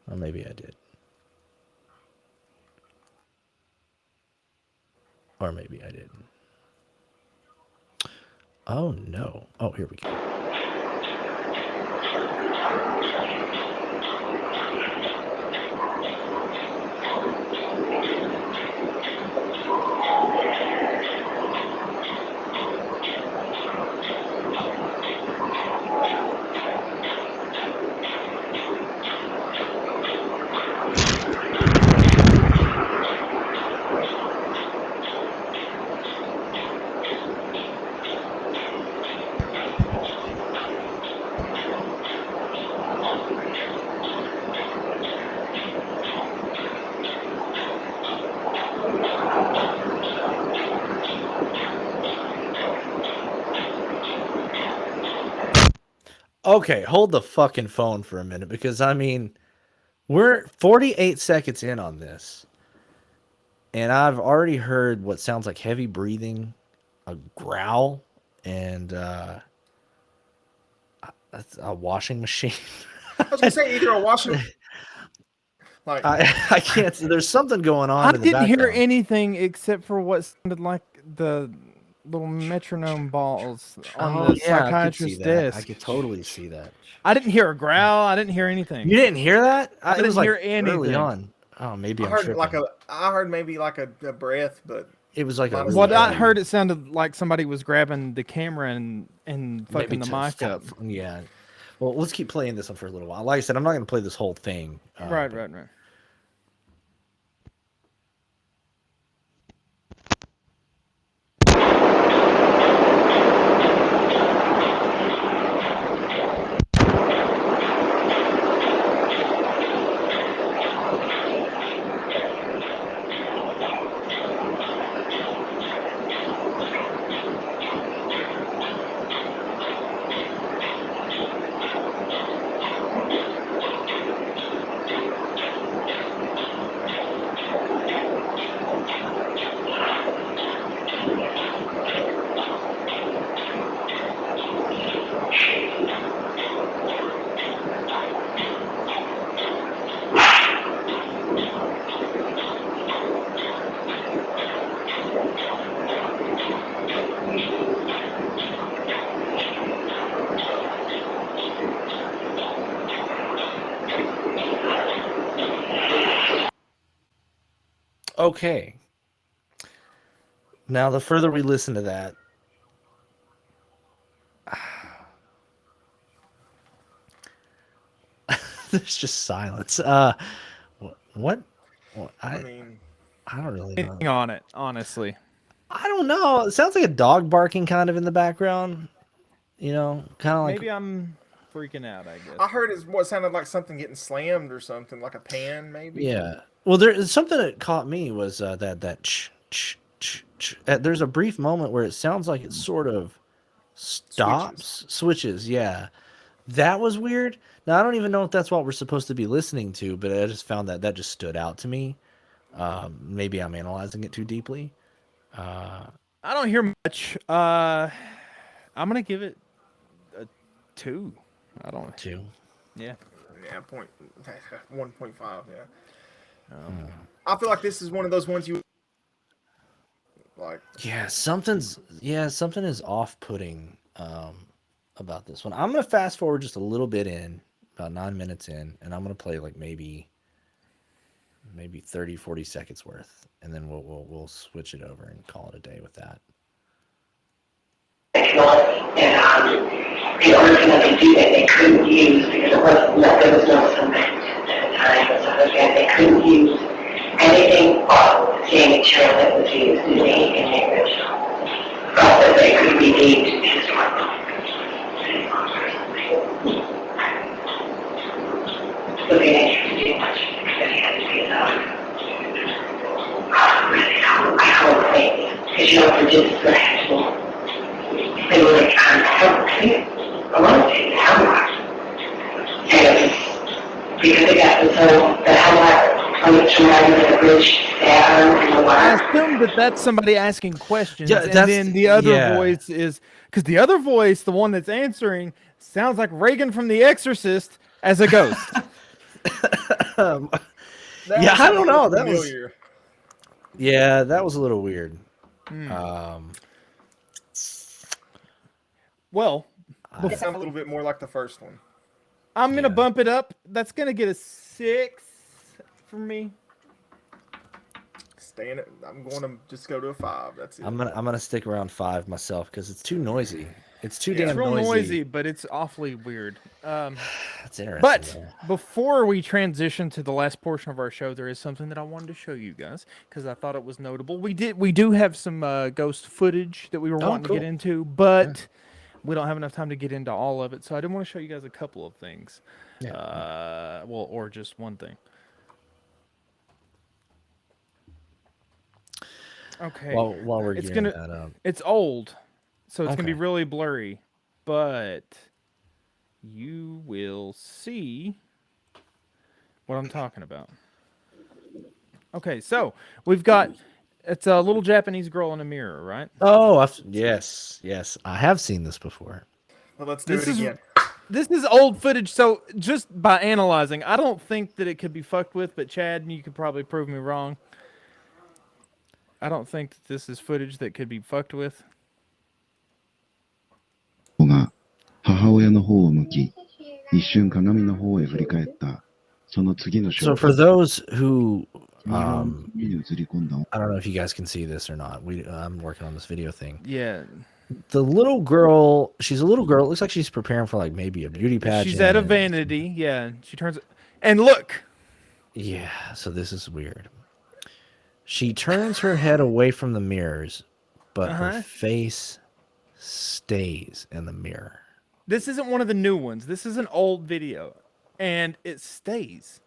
Well, maybe I did. Or maybe I didn't. Oh, no. Oh, here we go. Okay, hold the fucking phone for a minute, because I mean, we're 48 seconds in on this, and I've already heard what sounds like heavy breathing, a growl, and a washing machine. I was gonna say either a washing, like I can't. There's something going on I in the didn't hear background. anything except for what sounded like the little metronome balls on Oh the yeah, I could see psychiatrist's that. I desk. could totally see that. I didn't hear a growl. I didn't hear anything. You didn't hear that? I It was didn't like hear early anything. on. Oh, maybe I I'm heard tripping. I heard maybe like a breath, but It was like a Mine really was What I heavy- heard, it sounded like somebody was grabbing the camera and maybe fucking the to mic stop- up. Yeah. Well, let's keep playing this one for a little while. Like I said, I'm not going to play this whole thing. Right. Okay. Now, the further we listen to that, there's just silence. What? I mean, I don't really know. Anything on it, honestly. I don't know. It sounds like a dog barking kind of in the background. You know, kind of like Maybe I'm freaking out, I guess. I heard it's what sounded like something getting slammed or something, like a pan maybe. yeah. Well, there's something that caught me was that ch, ch, ch, ch. There's a brief moment where it sounds like it sort of stops, switches. Yeah, that was weird. Now I don't even know if that's what we're supposed to be listening to, but I just found that just stood out to me. Maybe I'm analyzing it too deeply. I don't hear much. I'm gonna give it a 2. I don't. Too. Yeah. Yeah, 1.5. Yeah. I feel like this is one of those ones you like. Yeah, something is off-putting about this one. I'm gonna fast forward just a little bit in, about 9 minutes in, and I'm gonna play like maybe 30, 40 seconds worth, and then we'll switch it over and call it a day with that. And the only thing that they do that they couldn't use because it wasn't there was no cement at the time or something like that, they couldn't use anything but the same material that was used in the original. But that they could be deemed historical. So they didn't use too much because he had to be really how things. Because you know, for just the actual, they were like, I want to take the hemlock. And it was because they got the hemlock on the surrounding of the bridge down and the I water. assume that that's somebody asking questions, Yeah, and that's- then the other yeah. voice is because the other voice, the one that's answering, sounds like Reagan from The Exorcist as a ghost. Yeah, I don't know. That was familiar. yeah, that was a little weird. Well, It sounds a little bit more like the first one. I'm gonna Yeah. bump it up. That's gonna get a 6 for me. I'm going to just go to a 5. That's it. I'm gonna stick around 5 myself because it's too noisy. It's too Yeah, damn It's real noisy. noisy, but it's awfully weird. That's interesting. But yeah. before we transition to the last portion of our show, there is something that I wanted to show you guys because I thought it was notable. We do have some ghost footage that we were wanting to cool. get into, but we don't have enough time to get into all of it. So I did want to show you guys a couple of things. Yeah. Or just one thing. Okay. While we're It's getting gonna- that up. It's old, so it's gonna be Okay. really blurry, but you will see what I'm talking about. Okay, so we've got it's a little Japanese girl in a mirror, right? Oh, yes, I have seen this before. Well, let's do it again. This is old footage, so just by analyzing, I don't think that it could be fucked with, but Chad, you could probably prove me wrong. I don't think that this is footage that could be fucked with. 子が母親の方を向き、一瞬鏡の方へ振り返った。その次の So 瞬 for 間、 those who 目に映り込んだ I don't know if you guys can see this or not. I'm working on this video thing. Yeah. The little girl, she's a little girl. It looks like she's preparing for like maybe a beauty pageant. She's at a vanity, yeah. She turns and look. Yeah, so this is weird. She turns her head away from the mirrors, but her face stays in the mirror. This isn't one of the new ones. This is an old video, and it stays.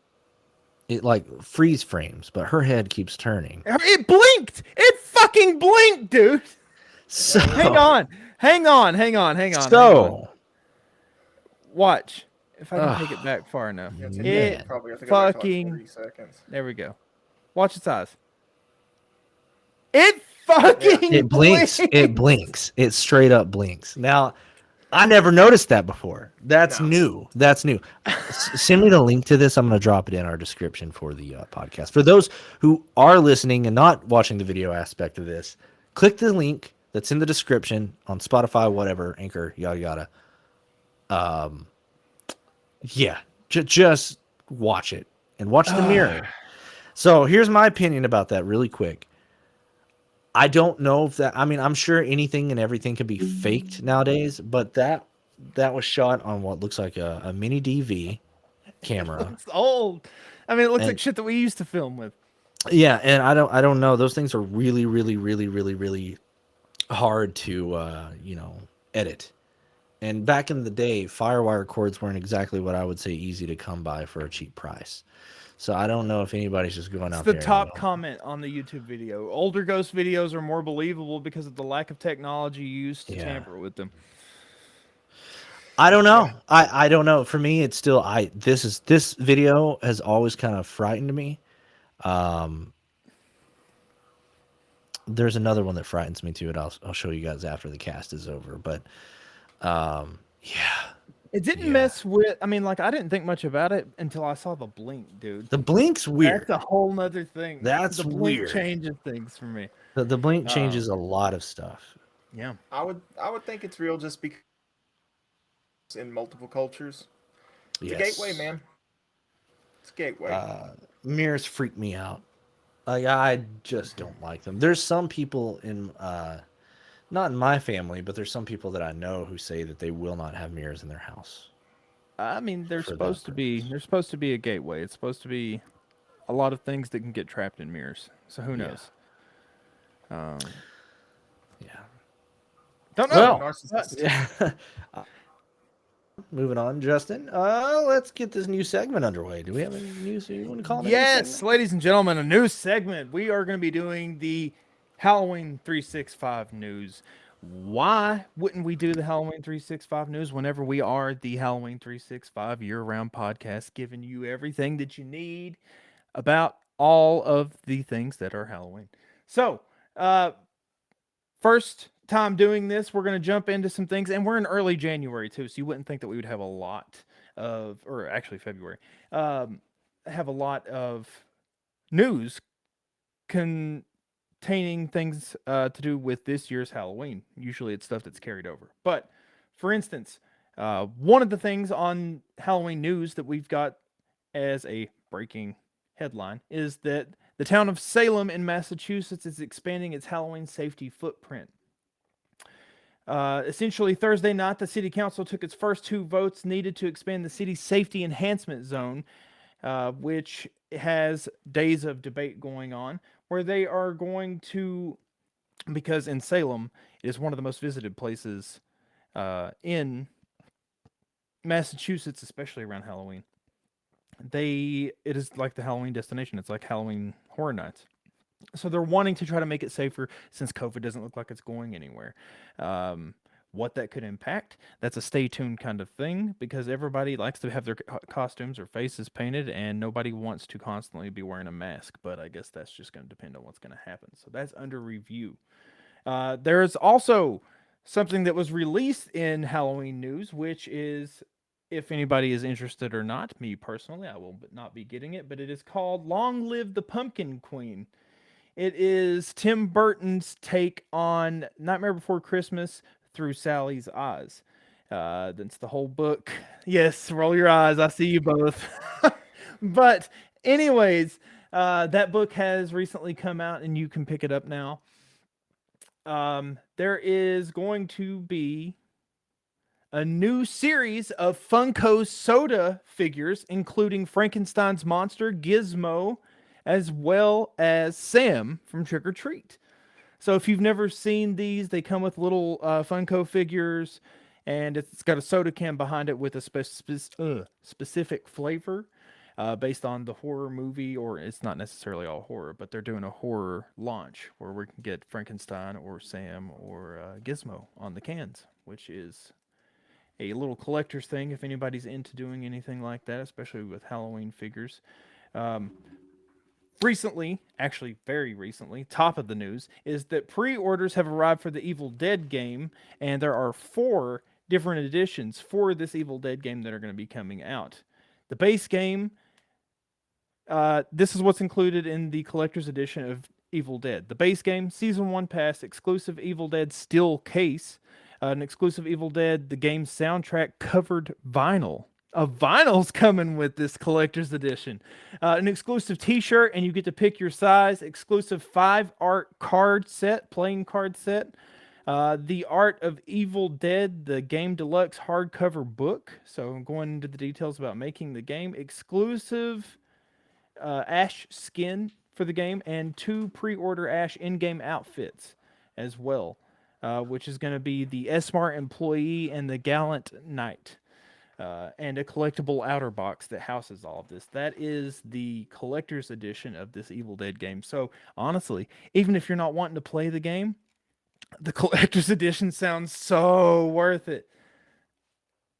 It like freeze frames, but her head keeps turning. It blinked. It fucking blinked, dude. So Hang on. So watch. If I can take it back far enough. It Probably have to go back to like fucking 30 seconds. There we go. Watch its eyes. It fucking it blinks. It blinks. It straight up blinks. Now, I never noticed that before. That's new. That's new. Send me the link to this. I'm going to drop it in our description for the podcast. For those who are listening and not watching the video aspect of this, click the link that's in the description on Spotify, whatever, Anchor, yada yada. Yeah, just watch it and watch the mirror. So here's my opinion about that really quick. I don't know if that, I mean, I'm sure anything and everything can be faked nowadays, but that was shot on what looks like a mini DV camera. It's old. I mean, it looks like shit that we used to film with. Yeah, and I don't know. Those things are really, really, really, really, really hard to edit. And back in the day, Firewire cords weren't exactly what I would say easy to come by for a cheap price. So I don't know if anybody's just going out there. It's the top comment on the YouTube video. Older ghost videos are more believable because of the lack of technology used to tamper with them. I don't know. I don't know. For me, it's still this video has always kind of frightened me. There's another one that frightens me too, and I'll show you guys after the cast is over. But yeah. It didn't mess with. I mean, like I didn't think much about it until I saw the blink, dude. The blink's weird. That's a whole nother thing. That's the blink weird. Changes things for me. The blink changes a lot of stuff. Yeah, I would think it's real just because in multiple cultures. It's a gateway, man. It's a gateway. Mirrors freak me out. Like I just don't like them. There's some people in not in my family, but there's some people that I know who say that they will not have mirrors in their house. I mean, they're supposed to be. They're supposed to be a gateway. It's supposed to be a lot of things that can get trapped in mirrors. So who knows? Yeah. Don't know. Narcissist. Moving on, Justin. Let's get this new segment underway. Do we have any news you want to call it? Yes, ladies and gentlemen, a new segment. We are going to be doing the Halloween 365 news. Why wouldn't we do the Halloween 365 news whenever we are the Halloween 365 year-round podcast, giving you everything that you need about all of the things that are Halloween? So, first time doing this, we're going to jump into some things, and we're in early January too, so you wouldn't think that we would have a lot of, or actually February, have a lot of news containing things to do with this year's Halloween. Usually it's stuff that's carried over. But for instance, one of the things on Halloween news that we've got as a breaking headline is that the town of Salem in Massachusetts is expanding its Halloween safety footprint. Essentially, Thursday night, the city council took its first 2 votes needed to expand the city's safety enhancement zone, which has days of debate going on, where they are going to, because in Salem, it is one of the most visited places in Massachusetts, especially around Halloween. It is like the Halloween destination. It's like Halloween Horror Nights. So they're wanting to try to make it safer since COVID doesn't look like it's going anywhere. What that could impact, that's a stay tuned kind of thing, because everybody likes to have their costumes or faces painted, and nobody wants to constantly be wearing a mask. But I guess that's just going to depend on what's going to happen. So that's under review. There's also something that was released in Halloween news, which is, if anybody is interested or not, me personally, I will not be getting it, but it is called Long Live the Pumpkin Queen. It is Tim Burton's take on Nightmare Before Christmas through Sally's eyes. That's the whole book. Yes, roll your eyes. I see you both. But anyways, that book has recently come out, and you can pick it up now. There is going to be a new series of Funko soda figures, including Frankenstein's monster, Gizmo, as well as Sam from Trick or Treat. So if you've never seen these, they come with little Funko figures, and it's got a soda can behind it with a specific flavor based on the horror movie, or it's not necessarily all horror, but they're doing a horror launch where we can get Frankenstein or Sam or Gizmo on the cans, which is a little collector's thing if anybody's into doing anything like that, especially with Halloween figures. Recently, actually very recently, top of the news is that pre-orders have arrived for the Evil Dead game, and there are 4 different editions for this Evil Dead game that are going to be coming out. The base game, this is what's included in the collector's edition of Evil Dead. The base game, Season 1 Pass, exclusive Evil Dead steel case, an exclusive Evil Dead, the game's soundtrack covered vinyl. A vinyl's coming with this collector's edition. An exclusive t-shirt, and you get to pick your size. Exclusive 5 art card set, playing card set. The Art of Evil Dead, the Game Deluxe hardcover book. So I'm going into the details about making the game. Exclusive Ash skin for the game, and 2 pre-order Ash in-game outfits as well, which is going to be the S-Mart employee and the Gallant Knight. And a collectible outer box that houses all of this. That is the collector's edition of this Evil Dead game. So honestly, even if you're not wanting to play the game, the collector's edition sounds so worth it.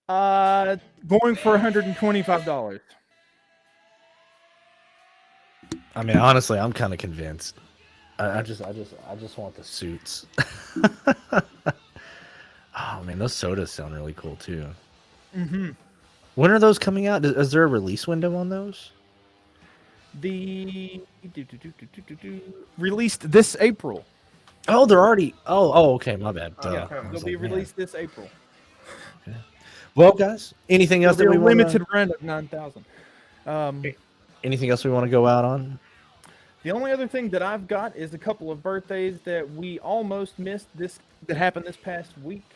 Going for $125. I mean, honestly, I'm kind of convinced. I just want the suits. Oh man, those sodas sound really cool too. Mm-hmm. When are those coming out? Is there a release window on those? The released this April. Oh, they're already. Oh, okay. My bad. Yeah, they'll be released this April. Okay. Well, guys, anything else that we want? Limited run of 9,000. Anything else we want to go out on? The only other thing that I've got is a couple of birthdays that we almost missed. That happened this past week.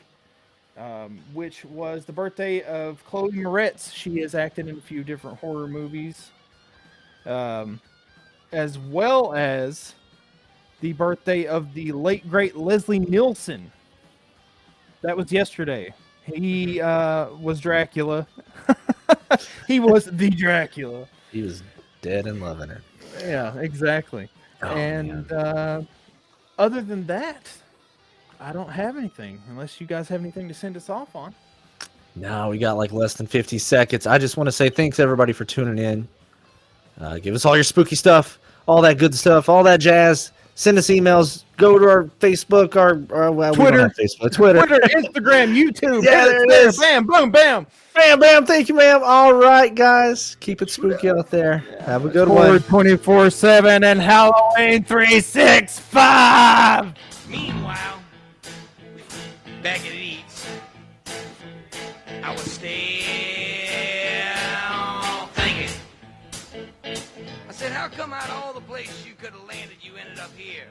Which was the birthday of Chloe Moretz. She has acted in a few different horror movies, as well as the birthday of the late, great Leslie Nielsen. That was yesterday. He was Dracula. He was the Dracula. He was dead and loving it. Yeah, exactly. Oh, and other than that, I don't have anything, unless you guys have anything to send us off on. No, we got like less than 50 seconds. I just want to say thanks everybody for tuning in. Give us all your spooky stuff, all that good stuff, all that jazz. Send us emails. Go to our Facebook, our Twitter, Twitter, Instagram, YouTube. Yeah, there it is. Bam, boom, bam. Bam, bam. Thank you, ma'am. All right, guys. Keep it spooky out there. Have a good one. 24/7 and Halloween 365. Meanwhile, back at Eats, I was still thinking. I said, how come out of all the places you could have landed, you ended up here?